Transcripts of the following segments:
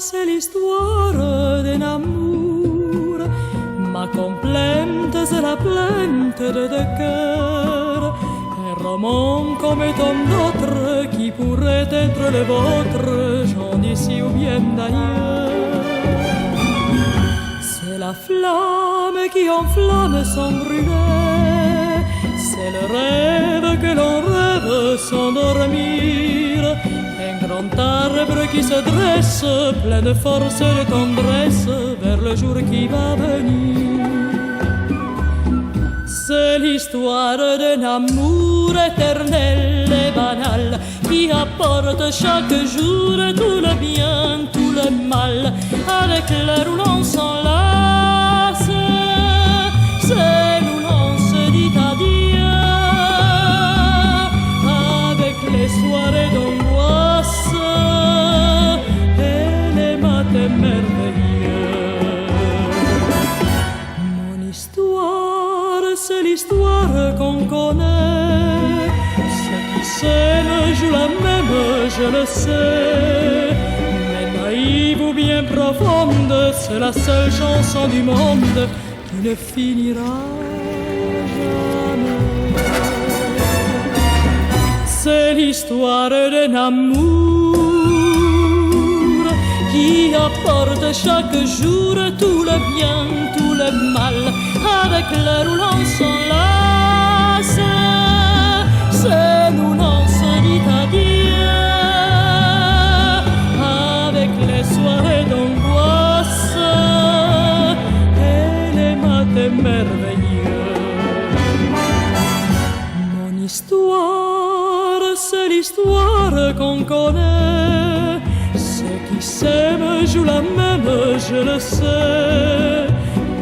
c'est l'histoire d'un amour. Ma complainte, c'est la plainte de deux cœurs. Un roman comme tant d'autres qui pourrait être le vôtre, j'en d'ici ou bien d'ailleurs. C'est la flamme qui enflamme sans brûler. C'est le rêve que l'on rêve sans dormir. Un grand arbre qui se dresse, plein de force et de tendresse, vers le jour qui va venir. C'est l'histoire d'un amour éternel et banal qui apporte chaque jour tout le bien, tout le mal, avec l'heure où l'on s'enlace. C'est où l'on se dit adieu, avec les soirées d'angoisse et les matins merveilleux. Mon histoire, c'est l'histoire qu'on connaît. Ceux qui s'aiment jouent la même, je le sais. Mais naïve ou bien profonde, c'est la seule chanson du monde qui ne finira jamais. C'est l'histoire d'un amour qui apporte chaque jour tout le bien, tout le mal, avec l'heure où l'on s'enlace. C'est où l'on se dit adieu, avec les soirées d'angoisse et les matins merveilleux. Mon histoire, c'est l'histoire qu'on connaît. Ceux qui s'aiment jouent la même, je le sais.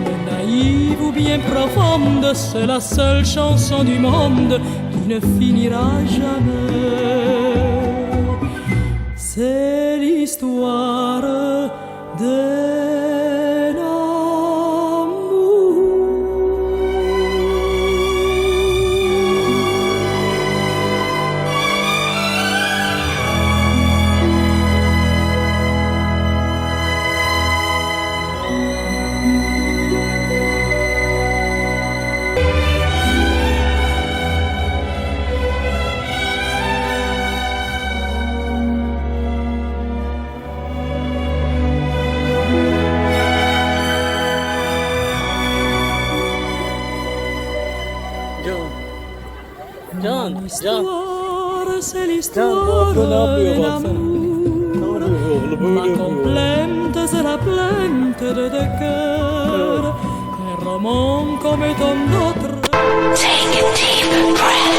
Mais naïve ou bien profonde, c'est la seule chanson du monde qui ne finira jamais. C'est l'histoire d'un amour. Mon histoire, c'est l'histoire d'un amour. Ma complainte, c'est la plainte de deux cœurs. Un roman comme tant d'autres. Take a deep breath.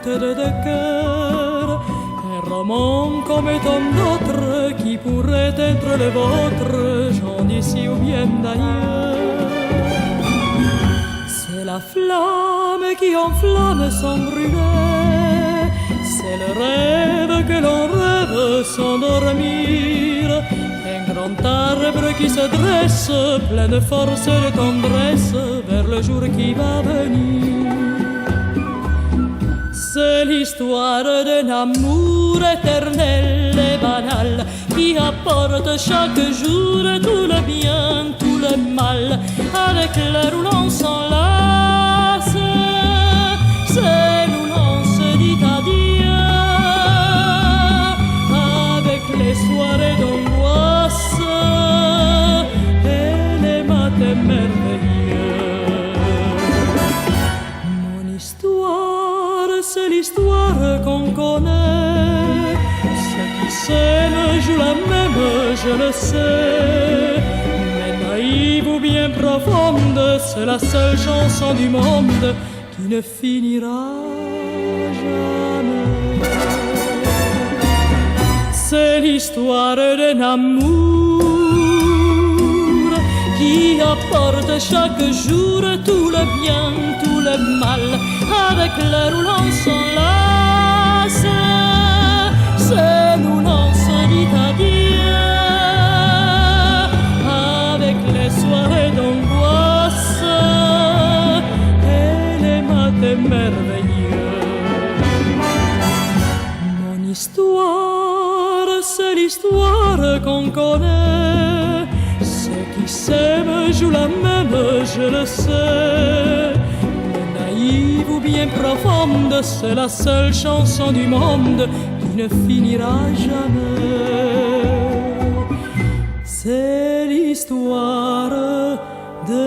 toutes de cœur, un roman comme tant d'autres qui pourrait être le vôtre, gens d'ici ou bien d'ailleurs. C'est la flamme qui enflamme sans brûler, c'est le rêve que l'on rêve sans dormir, un grand arbre qui se dresse, plein de force et de tendresse, vers le jour qui va venir. C'est l'histoire d'un amour éternel et banal qui apporte chaque jour tout le bien, tout le mal, avec l'heure où l'on s'enlace, c'est où l'on se dit adieu, avec les soirées d'angoisse et les matins merveilleux. Mon histoire, c'est l'histoire qu'on connaît. Ceux qui s'aiment jouent la même, je le sais. Mais naïve ou bien profonde, c'est la seule chanson du monde qui ne finira jamais. C'est l'histoire d'un amour qui apporte chaque jour tout le bien, tout le mal, avec l'heure où l'on s'enlace, c'est où l'on se dit adieu, avec les soirées d'angoisse et les matins merveilleux. Mon histoire, c'est l'histoire qu'on connaît. Ceux qui s'aiment jouent la même, je le sais. Mais naïve ou bien profonde, c'est la seule chanson du monde qui ne finira jamais. C'est l'histoire de